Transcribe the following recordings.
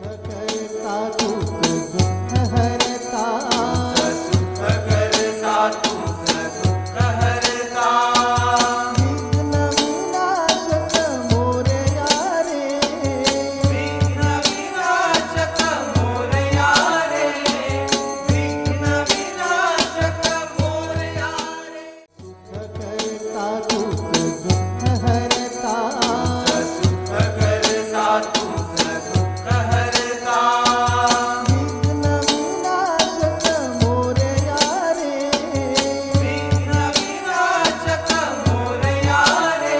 करता दुःख दुःख हरता, सुख करता दुःख दुःख हरता, विघ्न विनाशक मोरया रे, विघ्न विनाशक मोरया रे, विघ्न विनाशक मोरया रे. सुख करता दुःख दुःख हरता, सुख करता दुःख दुःख हरता, विघ्न विनाशक मोरया रे, विघ्न विनाशक मोरया रे,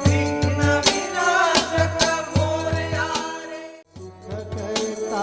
विघ्न विनाशक मोरया रे. सुख करता